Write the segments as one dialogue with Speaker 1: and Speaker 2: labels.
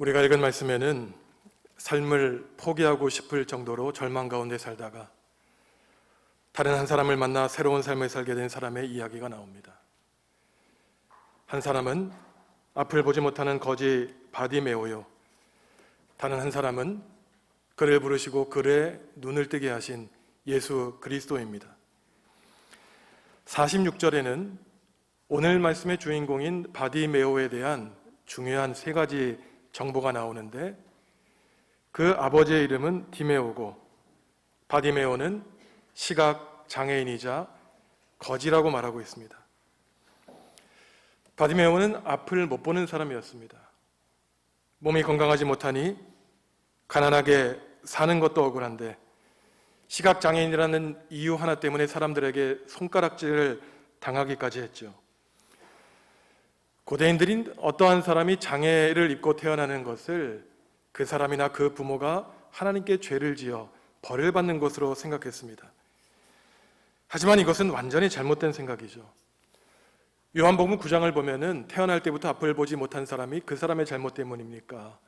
Speaker 1: 우리가 읽은 말씀에는 삶을 포기하고 싶을 정도로 절망 가운데 살다가 다른 한 사람을 만나 새로운 삶을 살게 된 사람의 이야기가 나옵니다. 한 사람은 앞을 보지 못하는 거지 바디메오요, 다른 한 사람은 그를 부르시고 그의 눈을 뜨게 하신 예수 그리스도입니다. 46절에는 오늘 말씀의 주인공인 바디메오에 대한 중요한 세 가지 정보가 나오는데, 그 아버지의 이름은 디메오고 바디메오는 시각 장애인이자 거지라고 말하고 있습니다. 바디메오는 앞을 못 보는 사람이었습니다. 몸이 건강하지 못하니 가난하게 사는 것도 억울한데 시각 장애인이라는 이유 하나 때문에 사람들에게 손가락질을 당하기까지 했죠. 고대인들인 어떠한 사람이 장애를 입고 태어나는 것을 그 사람이나 그 부모가 하나님께 죄를 지어 벌을 받는 것으로 생각했습니다. 하지만 이것은 완전히 잘못된 생각이죠. 요한복음 9장을 보면은 태어날 때부터 앞을 보지 못한 사람이 그 사람의 잘못 때문입니까?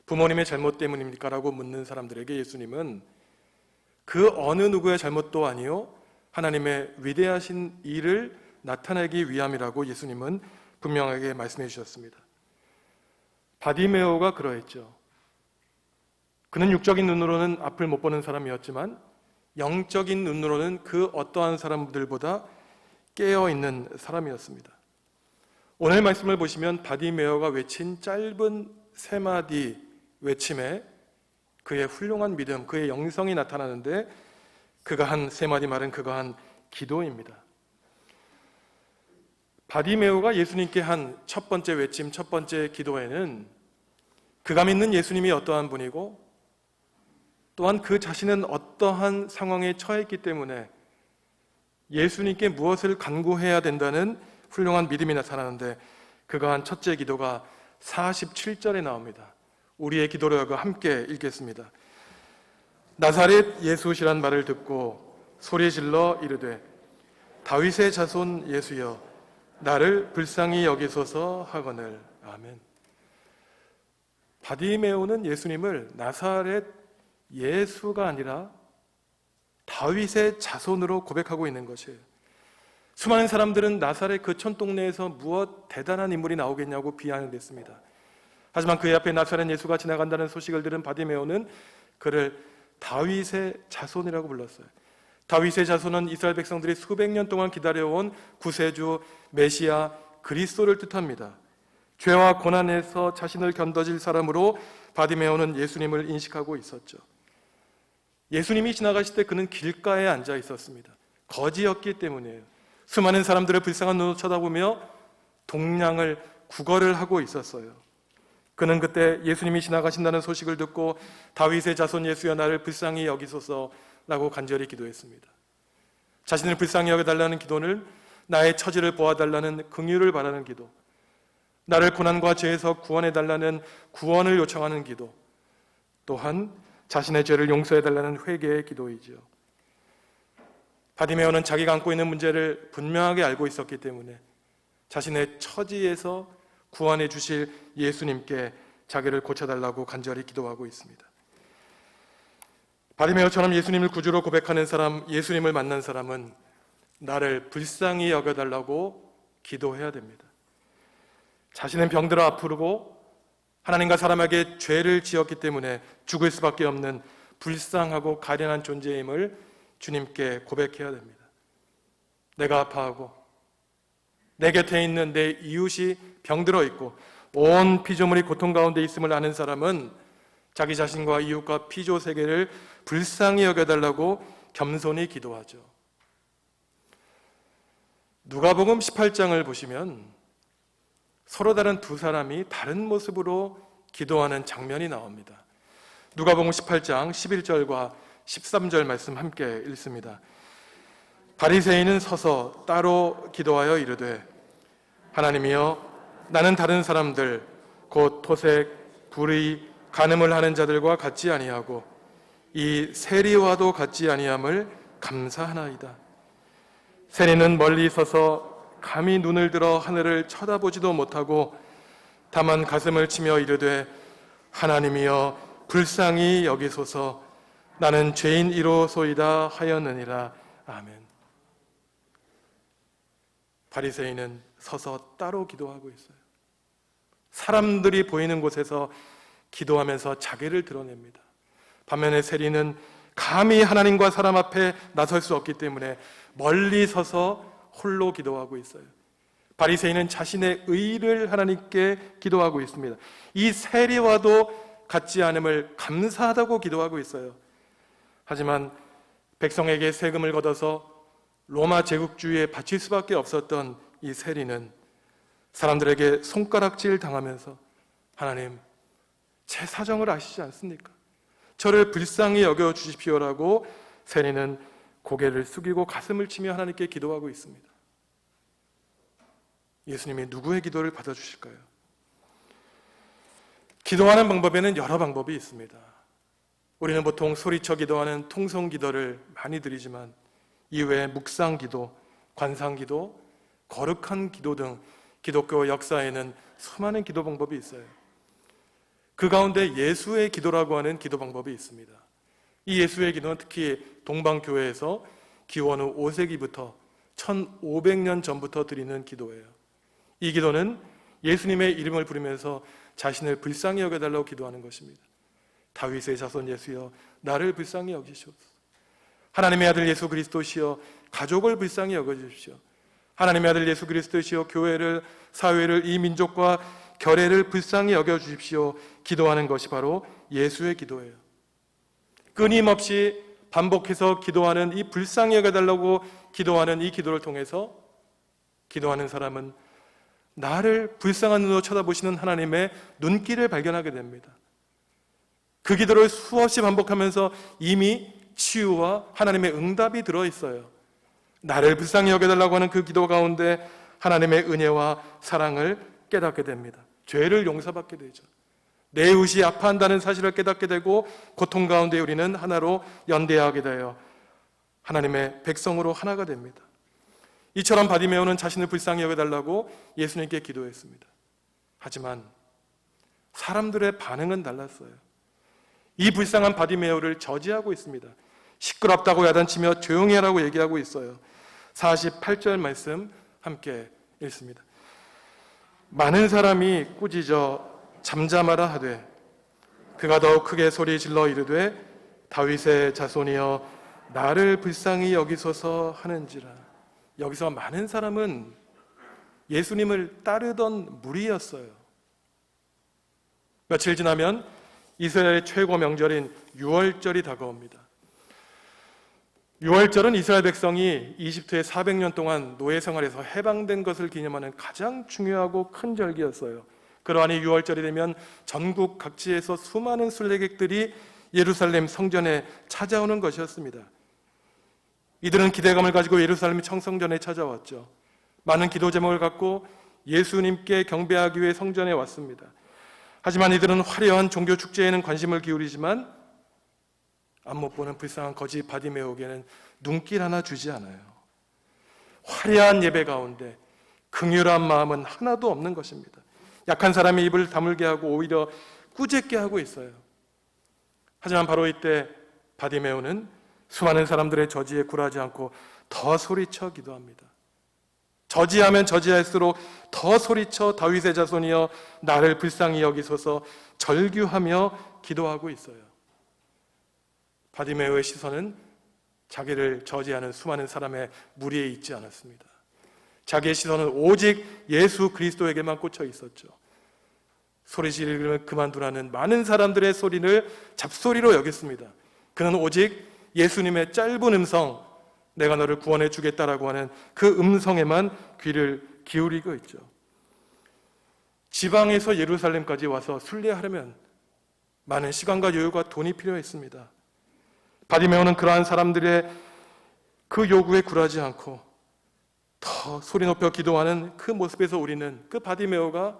Speaker 1: 부모님의 잘못 때문입니까? 라고 묻는 사람들에게 예수님은 그 어느 누구의 잘못도 아니요, 하나님의 위대하신 일을 나타내기 위함이라고 예수님은 분명하게 말씀해 주셨습니다. 바디메오가 그러했죠. 그는 육적인 눈으로는 앞을 못 보는 사람이었지만 영적인 눈으로는 그 어떠한 사람들보다 깨어있는 사람이었습니다. 오늘 말씀을 보시면 바디메오가 외친 짧은 세 마디 외침에 그의 훌륭한 믿음, 그의 영성이 나타나는데, 그가 한 세 마디 말은 그가 한 기도입니다. 바디메오가 예수님께 한 첫 번째 외침, 첫 번째 기도에는 그가 믿는 예수님이 어떠한 분이고 또한 그 자신은 어떠한 상황에 처했기 때문에 예수님께 무엇을 간구해야 된다는 훌륭한 믿음이 나타나는데, 그가 한 첫째 기도가 47절에 나옵니다. 우리의 기도를 함께 읽겠습니다. 나사렛 예수시란 말을 듣고 소리질러 이르되 다윗의 자손 예수여 나를 불쌍히 여기소서 하거늘. 아멘. 바디메오는 예수님을 나사렛 예수가 아니라 다윗의 자손으로 고백하고 있는 것이에요. 수많은 사람들은 나사렛 그 촌동네에서 무엇 대단한 인물이 나오겠냐고 비아냥댔습니다. 하지만 그의 앞에 나사렛 예수가 지나간다는 소식을 들은 바디메오는 그를 다윗의 자손이라고 불렀어요. 다윗의 자손은 이스라엘 백성들이 수백 년 동안 기다려온 구세주 메시아 그리스도를 뜻합니다. 죄와 고난에서 자신을 견뎌질 사람으로 바디메오는 예수님을 인식하고 있었죠. 예수님이 지나가실 때 그는 길가에 앉아 있었습니다. 거지였기 때문이에요. 수많은 사람들을 불쌍한 눈으로 쳐다보며 동냥을 구걸을 하고 있었어요. 그는 그때 예수님이 지나가신다는 소식을 듣고 다윗의 자손 예수여 나를 불쌍히 여기소서라고 간절히 기도했습니다. 자신을 불쌍히 여겨달라는 기도는 나의 처지를 보아달라는 긍휼을 바라는 기도, 나를 고난과 죄에서 구원해달라는 구원을 요청하는 기도, 또한 자신의 죄를 용서해달라는 회개의 기도이지요. 바디메오는 자기가 안고 있는 문제를 분명하게 알고 있었기 때문에 자신의 처지에서 구원해 주실 예수님께 자기를 고쳐달라고 간절히 기도하고 있습니다. 바디메오처럼 예수님을 구주로 고백하는 사람, 예수님을 만난 사람은 나를 불쌍히 여겨달라고 기도해야 됩니다. 자신은 병들어 아프고 하나님과 사람에게 죄를 지었기 때문에 죽을 수밖에 없는 불쌍하고 가련한 존재임을 주님께 고백해야 됩니다. 내가 아파하고 내 곁에 있는 내 이웃이 병들어 있고 온 피조물이 고통 가운데 있음을 아는 사람은 자기 자신과 이웃과 피조 세계를 불쌍히 여겨달라고 겸손히 기도하죠. 누가복음 18장을 보시면 서로 다른 두 사람이 다른 모습으로 기도하는 장면이 나옵니다. 누가복음 18장 11절과 13절 말씀 함께 읽습니다. 바리새인은 서서 따로 기도하여 이르되 하나님이여 나는 다른 사람들 곧 토색, 불의, 간음을 하는 자들과 같지 아니하고 이 세리와도 같지 아니함을 감사하나이다. 세리는 멀리 서서 감히 눈을 들어 하늘을 쳐다보지도 못하고 다만 가슴을 치며 이르되 하나님이여 불쌍히 여기소서. 나는 죄인이로소이다 하였느니라. 아멘. 바리새인은 서서 따로 기도하고 있어요. 사람들이 보이는 곳에서 기도하면서 자기를 드러냅니다. 반면에 세리는 감히 하나님과 사람 앞에 나설 수 없기 때문에 멀리 서서 홀로 기도하고 있어요. 바리새인은 자신의 의를 하나님께 기도하고 있습니다. 이 세리와도 같지 않음을 감사하다고 기도하고 있어요. 하지만 백성에게 세금을 걷어서 로마 제국주의에 바칠 수밖에 없었던 이 세리는 사람들에게 손가락질 당하면서 하나님, 제 사정을 아시지 않습니까? 저를 불쌍히 여겨 주십시오라고 세리는 고개를 숙이고 가슴을 치며 하나님께 기도하고 있습니다. 예수님이 누구의 기도를 받아주실까요? 기도하는 방법에는 여러 방법이 있습니다. 우리는 보통 소리쳐 기도하는 통성 기도를 많이 드리지만 이외에 묵상 기도, 관상 기도, 거룩한 기도 등 기독교 역사에는 수많은 기도 방법이 있어요. 그 가운데 예수의 기도라고 하는 기도 방법이 있습니다. 이 예수의 기도는 특히 동방교회에서 기원 후 5세기부터 1500년 전부터 드리는 기도예요. 이 기도는 예수님의 이름을 부르면서 자신을 불쌍히 여겨달라고 기도하는 것입니다. 다윗의 자손 예수여 나를 불쌍히 여기시옵소서. 하나님의 아들 예수 그리스도시여 가족을 불쌍히 여겨주십시오. 하나님의 아들 예수 그리스도시여 교회를, 사회를, 이 민족과 결례를 불쌍히 여겨주십시오. 기도하는 것이 바로 예수의 기도예요. 끊임없이 반복해서 기도하는 이 불쌍히 여겨달라고 기도하는 이 기도를 통해서 기도하는 사람은 나를 불쌍한 눈으로 쳐다보시는 하나님의 눈길을 발견하게 됩니다. 그 기도를 수없이 반복하면서 이미 치유와 하나님의 응답이 들어있어요. 나를 불쌍히 여겨달라고 하는 그 기도 가운데 하나님의 은혜와 사랑을 깨닫게 됩니다. 죄를 용서받게 되죠. 내 이웃이 아파한다는 사실을 깨닫게 되고 고통 가운데 우리는 하나로 연대하게 되어 하나님의 백성으로 하나가 됩니다. 이처럼 바디메오는 자신을 불쌍히 여겨달라고 예수님께 기도했습니다. 하지만 사람들의 반응은 달랐어요. 이 불쌍한 바디메오를 저지하고 있습니다. 시끄럽다고 야단치며 조용히 하라고 얘기하고 있어요. 48절 말씀 함께 읽습니다. 많은 사람이 꾸짖어 잠잠하라 하되 그가 더욱 크게 소리 질러 이르되 다윗의 자손이여 나를 불쌍히 여기소서 하는지라. 여기서 많은 사람은 예수님을 따르던 무리였어요. 며칠 지나면 이스라엘의 최고 명절인 유월절이 다가옵니다. 유월절은 이스라엘 백성이 이집트에 400년 동안 노예 생활에서 해방된 것을 기념하는 가장 중요하고 큰 절기였어요. 그러한 이 유월절이 되면 전국 각지에서 수많은 순례객들이 예루살렘 성전에 찾아오는 것이었습니다. 이들은 기대감을 가지고 예루살렘 청성전에 찾아왔죠. 많은 기도 제목을 갖고 예수님께 경배하기 위해 성전에 왔습니다. 하지만 이들은 화려한 종교 축제에는 관심을 기울이지만 앞못 보는 불쌍한 거지 바디메오에게는 눈길 하나 주지 않아요. 화려한 예배 가운데 긍휼한 마음은 하나도 없는 것입니다. 약한 사람이 입을 다물게 하고 오히려 꾸짖게 하고 있어요. 하지만 바로 이때 바디메오는 수많은 사람들의 저지에 굴하지 않고 더 소리쳐 기도합니다. 저지하면 저지할수록 더 소리쳐 다윗의 자손이여 나를 불쌍히 여기소서 절규하며 기도하고 있어요. 바디메오의 시선은 자기를 저지하는 수많은 사람의 무리에 있지 않았습니다. 자기의 시선은 오직 예수 그리스도에게만 꽂혀 있었죠. 소리 지르면 그만두라는 많은 사람들의 소리를 잡소리로 여겼습니다. 그는 오직 예수님의 짧은 음성, 내가 너를 구원해 주겠다라고 하는 그 음성에만 귀를 기울이고 있죠. 지방에서 예루살렘까지 와서 순례하려면 많은 시간과 여유가 돈이 필요했습니다. 바디메오는 그러한 사람들의 그 요구에 굴하지 않고 더 소리 높여 기도하는 그 모습에서 우리는 그 바디메오가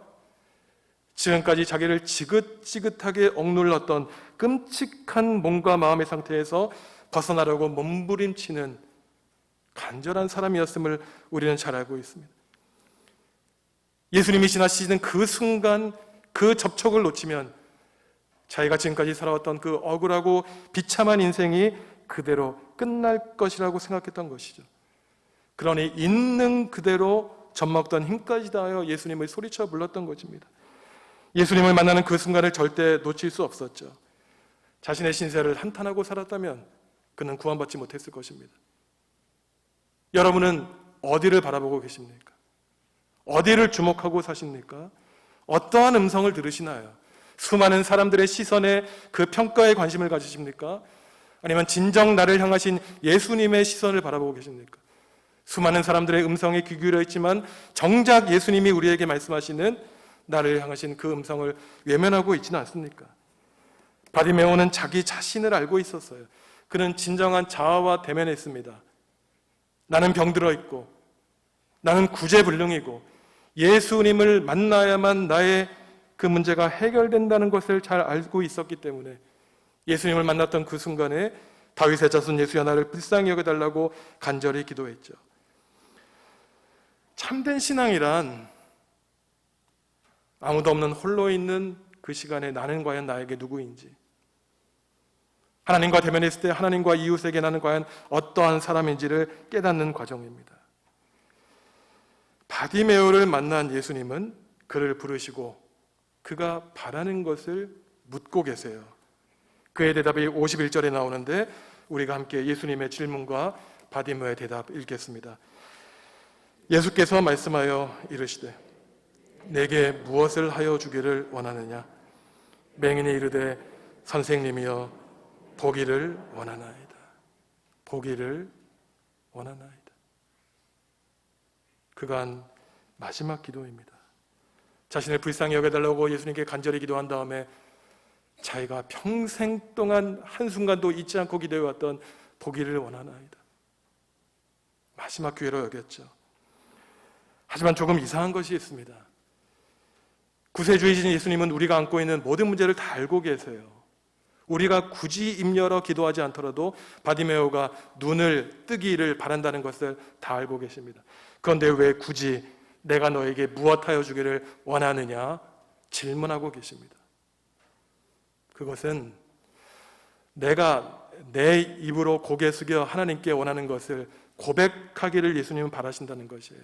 Speaker 1: 지금까지 자기를 지긋지긋하게 억눌렀던 끔찍한 몸과 마음의 상태에서 벗어나려고 몸부림치는 간절한 사람이었음을 우리는 잘 알고 있습니다. 예수님이 지나치시는 그 순간 그 접촉을 놓치면 자기가 지금까지 살아왔던 그 억울하고 비참한 인생이 그대로 끝날 것이라고 생각했던 것이죠. 그러니 있는 그대로 젖먹던 힘까지 다하여 예수님을 소리쳐 불렀던 것입니다. 예수님을 만나는 그 순간을 절대 놓칠 수 없었죠. 자신의 신세를 한탄하고 살았다면 그는 구원받지 못했을 것입니다. 여러분은 어디를 바라보고 계십니까? 어디를 주목하고 사십니까? 어떠한 음성을 들으시나요? 수많은 사람들의 시선에 그 평가에 관심을 가지십니까? 아니면 진정 나를 향하신 예수님의 시선을 바라보고 계십니까? 수많은 사람들의 음성에 귀 기울여 있지만 정작 예수님이 우리에게 말씀하시는 나를 향하신 그 음성을 외면하고 있지는 않습니까? 바디메오는 자기 자신을 알고 있었어요. 그는 진정한 자아와 대면했습니다. 나는 병들어 있고 나는 구제불능이고 예수님을 만나야만 나의 그 문제가 해결된다는 것을 잘 알고 있었기 때문에 예수님을 만났던 그 순간에 다윗의 자손 예수야 나를 불쌍히 여겨달라고 간절히 기도했죠. 참된 신앙이란 아무도 없는 홀로 있는 그 시간에 나는 과연 나에게 누구인지, 하나님과 대면했을 때 하나님과 이웃에게 나는 과연 어떠한 사람인지를 깨닫는 과정입니다. 바디메오를 만난 예수님은 그를 부르시고 그가 바라는 것을 묻고 계세요. 그의 대답이 51절에 나오는데 우리가 함께 예수님의 질문과 바디메오의 대답 읽겠습니다. 예수께서 말씀하여 이르시되 내게 무엇을 하여 주기를 원하느냐? 맹인이 이르되 선생님이여 보기를 원하나이다. 보기를 원하나이다. 그가 한 마지막 기도입니다. 자신을 불쌍히 여겨달라고 예수님께 간절히 기도한 다음에 자기가 평생 동안 한순간도 잊지 않고 기도해왔던 보기를 원하나이다. 마지막 기회로 여겼죠. 하지만 조금 이상한 것이 있습니다. 구세주이신 예수님은 우리가 안고 있는 모든 문제를 다 알고 계세요. 우리가 굳이 입 열어 기도하지 않더라도 바디메오가 눈을 뜨기를 바란다는 것을 다 알고 계십니다. 그런데 왜 굳이 내가 너에게 무엇하여 주기를 원하느냐 질문하고 계십니다. 그것은 내가 내 입으로 고개 숙여 하나님께 원하는 것을 고백하기를 예수님은 바라신다는 것이에요.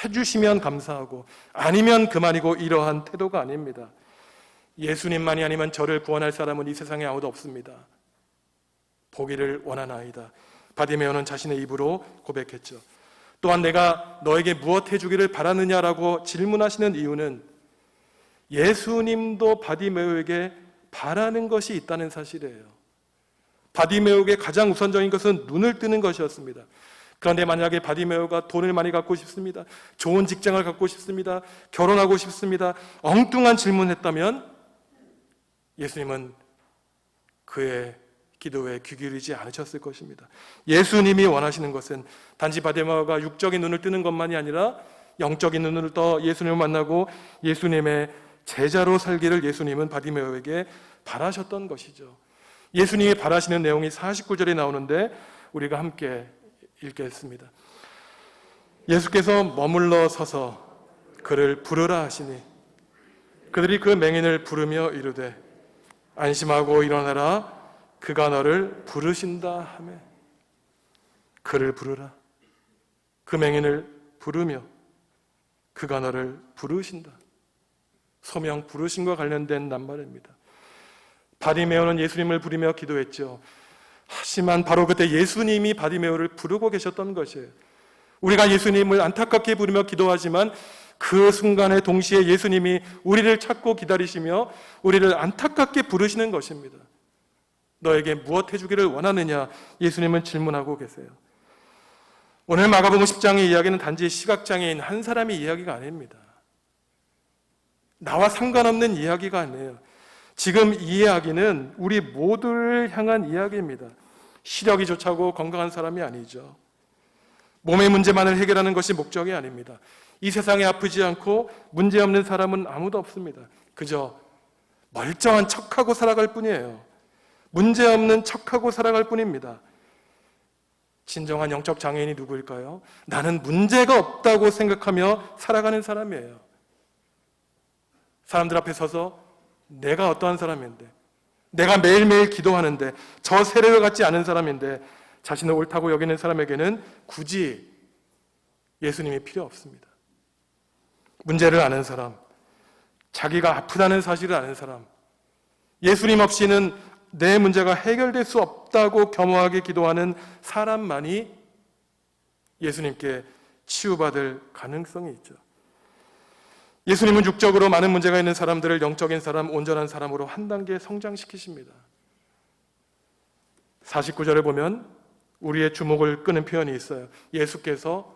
Speaker 1: 해주시면 감사하고 아니면 그만이고 이러한 태도가 아닙니다. 예수님만이 아니면 저를 구원할 사람은 이 세상에 아무도 없습니다. 보기를 원하나이다. 바디메오는 자신의 입으로 고백했죠. 또한 내가 너에게 무엇 해주기를 바라느냐라고 질문하시는 이유는 예수님도 바디메오에게 바라는 것이 있다는 사실이에요. 바디메오에게 가장 우선적인 것은 눈을 뜨는 것이었습니다. 그런데 만약에 바디메오가 돈을 많이 갖고 싶습니다, 좋은 직장을 갖고 싶습니다, 결혼하고 싶습니다, 엉뚱한 질문을 했다면 예수님은 그의 기도에 귀 기울이지 않으셨을 것입니다. 예수님이 원하시는 것은 단지 바디메오가 육적인 눈을 뜨는 것만이 아니라 영적인 눈을 떠 예수님을 만나고 예수님의 제자로 살기를 예수님은 바디메오에게 바라셨던 것이죠. 예수님이 바라시는 내용이 49절에 나오는데 우리가 함께 읽겠습니다. 예수께서 머물러 서서 그를 부르라 하시니 그들이 그 맹인을 부르며 이르되 안심하고 일어나라 그가 너를 부르신다 하매 그를 부르라. 그 맹인을 부르며 그가 너를 부르신다. 소명 부르심과 관련된 낱말입니다. 바디메오는 예수님을 부르며 기도했죠. 하지만 바로 그때 예수님이 바디메오를 부르고 계셨던 것이에요. 우리가 예수님을 안타깝게 부르며 기도하지만 그 순간에 동시에 예수님이 우리를 찾고 기다리시며 우리를 안타깝게 부르시는 것입니다. 너에게 무엇 해주기를 원하느냐? 예수님은 질문하고 계세요. 오늘 마가복음 10장의 이야기는 단지 시각장애인 한 사람의 이야기가 아닙니다. 나와 상관없는 이야기가 아니에요. 지금 이 이야기는 우리 모두를 향한 이야기입니다. 시력이 좋다고 건강한 사람이 아니죠. 몸의 문제만을 해결하는 것이 목적이 아닙니다. 이 세상에 아프지 않고 문제없는 사람은 아무도 없습니다. 그저 멀쩡한 척하고 살아갈 뿐이에요. 문제없는 척하고 살아갈 뿐입니다. 진정한 영적 장애인이 누구일까요? 나는 문제가 없다고 생각하며 살아가는 사람이에요. 사람들 앞에 서서 내가 어떠한 사람인데, 내가 매일매일 기도하는데, 저 세례를 갖지 않은 사람인데 자신을 옳다고 여기는 사람에게는 굳이 예수님이 필요 없습니다. 문제를 아는 사람, 자기가 아프다는 사실을 아는 사람, 예수님 없이는 내 문제가 해결될 수 없다고 겸허하게 기도하는 사람만이 예수님께 치유받을 가능성이 있죠. 예수님은 육적으로 많은 문제가 있는 사람들을 영적인 사람, 온전한 사람으로 한 단계 성장시키십니다. 49절에 보면 우리의 주목을 끄는 표현이 있어요. 예수께서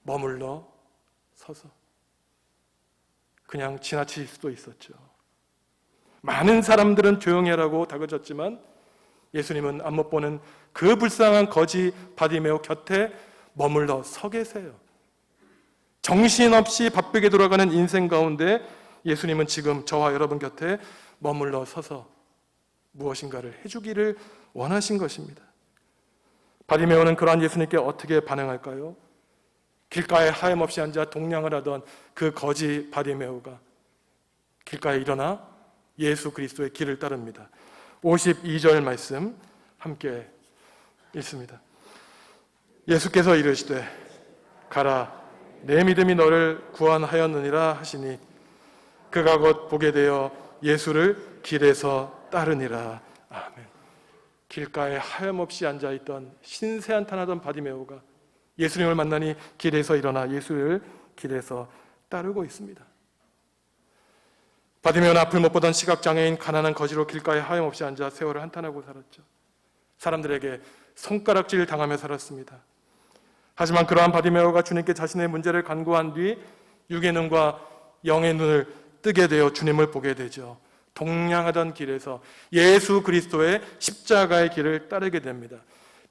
Speaker 1: 머물러 서서. 그냥 지나칠 수도 있었죠. 많은 사람들은 조용히 하라고 다그쳤지만 예수님은 안 못 보는 그 불쌍한 거지 바디메오 곁에 머물러 서 계세요. 정신없이 바쁘게 돌아가는 인생 가운데 예수님은 지금 저와 여러분 곁에 머물러 서서 무엇인가를 해주기를 원하신 것입니다. 바디메오는 그러한 예수님께 어떻게 반응할까요? 길가에 하염없이 앉아 동냥을 하던 그 거지 바디메오가 길가에 일어나 예수 그리스도의 길을 따릅니다. 52절 말씀 함께 읽습니다. 예수께서 이르시되 가라, 내 믿음이 너를 구원하였느니라 하시니 그가 곧 보게 되어 예수를 길에서 따르니라. 아멘. 길가에 하염없이 앉아있던 신세한탄하던 바디메오가 예수님을 만나니 길에서 일어나 예수를 길에서 따르고 있습니다. 바디메오는 앞을 못 보던 시각장애인 가난한 거지로 길가에 하염없이 앉아 세월을 한탄하고 살았죠. 사람들에게 손가락질 당하며 살았습니다. 하지만 그러한 바디메오가 주님께 자신의 문제를 간구한 뒤 육의 눈과 영의 눈을 뜨게 되어 주님을 보게 되죠. 동냥하던 길에서 예수 그리스도의 십자가의 길을 따르게 됩니다.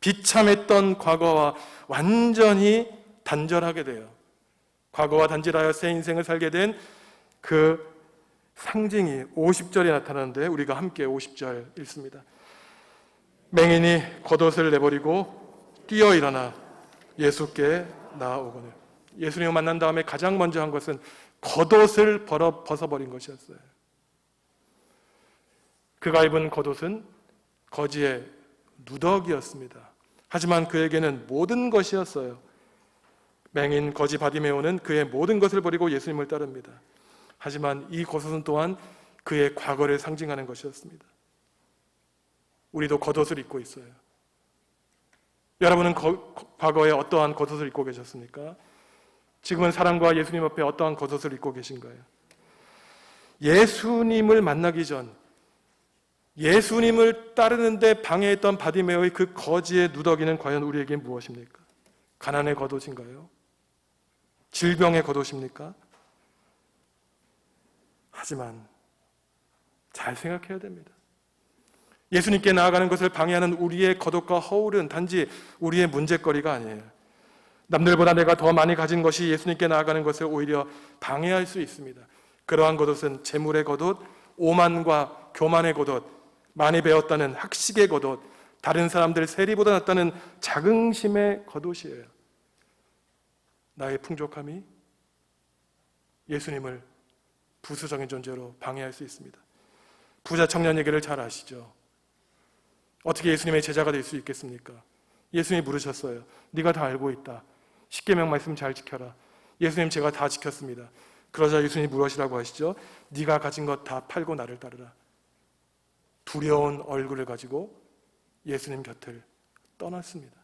Speaker 1: 비참했던 과거와 완전히 단절하게 돼요. 과거와 단절하여 새 인생을 살게 된 그 상징이 50절에 나타나는데 우리가 함께 50절 읽습니다. 맹인이 겉옷을 내버리고 뛰어 일어나 예수께 나아오거늘. 예수님을 만난 다음에 가장 먼저 한 것은 겉옷을 벗어버린 것이었어요. 그가 입은 겉옷은 거지의 누더기였습니다. 하지만 그에게는 모든 것이었어요. 맹인 거지 바디메오는 그의 모든 것을 버리고 예수님을 따릅니다. 하지만 이 겉옷은 또한 그의 과거를 상징하는 것이었습니다. 우리도 겉옷을 입고 있어요. 여러분은 과거에 어떠한 겉옷을 입고 계셨습니까? 지금은 사랑과 예수님 앞에 어떠한 겉옷을 입고 계신가요? 예수님을 만나기 전 예수님을 따르는데 방해했던 바디메오의 그 거지의 누더기는 과연 우리에게 무엇입니까? 가난의 겉옷인가요? 질병의 겉옷입니까? 하지만 잘 생각해야 됩니다. 예수님께 나아가는 것을 방해하는 우리의 겉옷과 허울은 단지 우리의 문제거리가 아니에요. 남들보다 내가 더 많이 가진 것이 예수님께 나아가는 것을 오히려 방해할 수 있습니다. 그러한 겉옷은 재물의 겉옷, 오만과 교만의 겉옷, 많이 배웠다는 학식의 겉옷, 다른 사람들 세리보다 낫다는 자긍심의 겉옷이에요. 나의 풍족함이 예수님을 부수적인 존재로 방해할 수 있습니다. 부자 청년 얘기를 잘 아시죠? 어떻게 예수님의 제자가 될 수 있겠습니까? 예수님이 물으셨어요. 네가 다 알고 있다. 십계명 말씀 잘 지켜라. 예수님 제가 다 지켰습니다. 그러자 예수님이 무엇이라고 하시죠? 네가 가진 것 다 팔고 나를 따르라. 두려운 얼굴을 가지고 예수님 곁을 떠났습니다.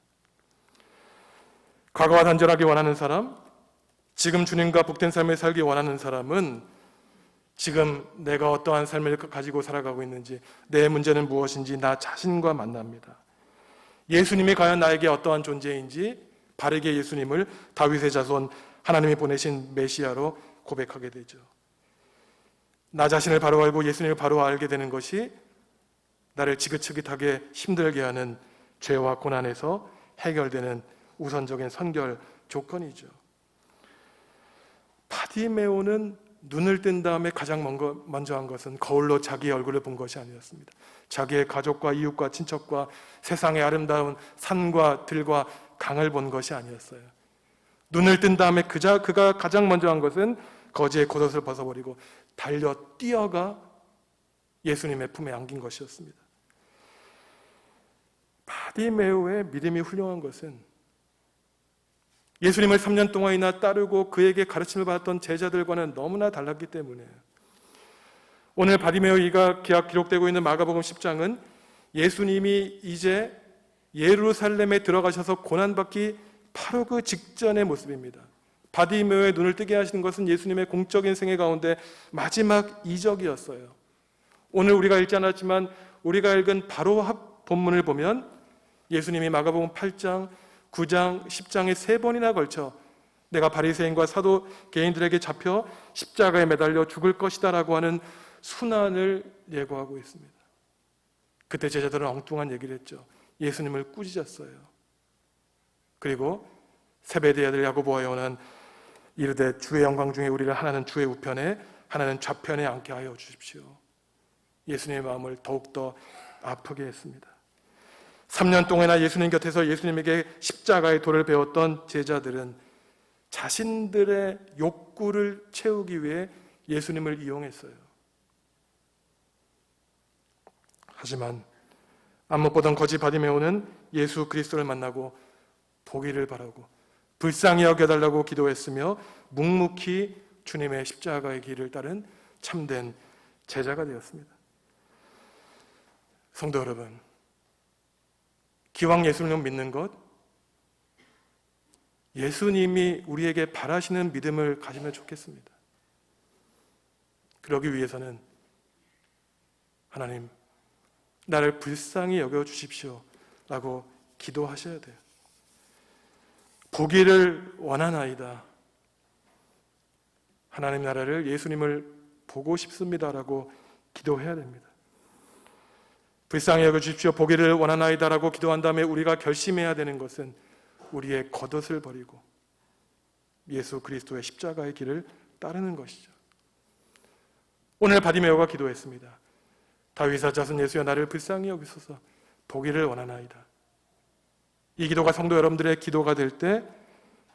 Speaker 1: 과거와 단절하기 원하는 사람, 지금 주님과 복된 삶을 살기 원하는 사람은 지금 내가 어떠한 삶을 가지고 살아가고 있는지, 내 문제는 무엇인지 나 자신과 만납니다. 예수님이 과연 나에게 어떠한 존재인지 바르게 예수님을 다윗의 자손 하나님이 보내신 메시아로 고백하게 되죠. 나 자신을 바로 알고 예수님을 바로 알게 되는 것이 나를 지긋지긋하게 힘들게 하는 죄와 고난에서 해결되는 우선적인 선결 조건이죠. 바디메오는 눈을 뜬 다음에 가장 먼저 한 것은 거울로 자기의 얼굴을 본 것이 아니었습니다. 자기의 가족과 이웃과 친척과 세상의 아름다운 산과 들과 강을 본 것이 아니었어요. 눈을 뜬 다음에 그가 가장 먼저 한 것은 거지의 겉옷을 벗어버리고 달려 뛰어가 예수님의 품에 안긴 것이었습니다. 바디메오의 믿음이 훌륭한 것은 예수님을 3년 동안이나 따르고 그에게 가르침을 받았던 제자들과는 너무나 달랐기 때문에 오늘 바디메오가 기록되고 있는 마가복음 10장은 예수님이 이제 예루살렘에 들어가셔서 고난받기 바로 그 직전의 모습입니다. 바디메오의 눈을 뜨게 하시는 것은 예수님의 공적인 생애 가운데 마지막 이적이었어요. 오늘 우리가 읽지 않았지만 우리가 읽은 바로 앞 본문을 보면 예수님이 마가복음 8장, 9장, 10장에 3번이나 걸쳐 내가 바리새인과 사도 개인들에게 잡혀 십자가에 매달려 죽을 것이다 라고 하는 순환을 예고하고 있습니다. 그때 제자들은 엉뚱한 얘기를 했죠. 예수님을 꾸짖었어요. 그리고 세베대의 아들 야고보와 요한은 이르되 주의 영광 중에 우리를 하나는 주의 우편에 하나는 좌편에 앉게 하여 주십시오. 예수님의 마음을 더욱더 아프게 했습니다. 3년 동안이나 예수님 곁에서 예수님에게 십자가의 도를 배웠던 제자들은 자신들의 욕구를 채우기 위해 예수님을 이용했어요. 하지만 안못 보던 거지 바디메오는 예수 그리스도를 만나고 보기를 바라고 불쌍히 여겨달라고 기도했으며 묵묵히 주님의 십자가의 길을 따른 참된 제자가 되었습니다. 성도 여러분, 기왕 예수님을 믿는 것, 예수님이 우리에게 바라시는 믿음을 가지면 좋겠습니다. 그러기 위해서는 하나님, 나를 불쌍히 여겨주십시오 라고 기도하셔야 돼요. 보기를 원하나이다. 하나님 나라를, 예수님을 보고 싶습니다 라고 기도해야 됩니다. 불쌍히 여겨주십시오, 보기를 원하나이다 라고 기도한 다음에 우리가 결심해야 되는 것은 우리의 겉옷을 버리고 예수 그리스도의 십자가의 길을 따르는 것이죠. 오늘 바디메오가 기도했습니다. 다윗의 자손 예수여 나를 불쌍히 여기소서, 보기를 원하나이다. 이 기도가 성도 여러분들의 기도가 될 때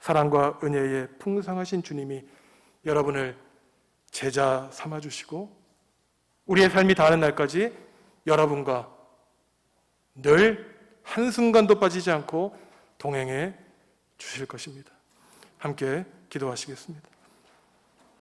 Speaker 1: 사랑과 은혜의 풍성하신 주님이 여러분을 제자 삼아주시고 우리의 삶이 다하는 날까지 여러분과 늘 한순간도 빠지지 않고 동행해 주실 것입니다. 함께 기도하시겠습니다.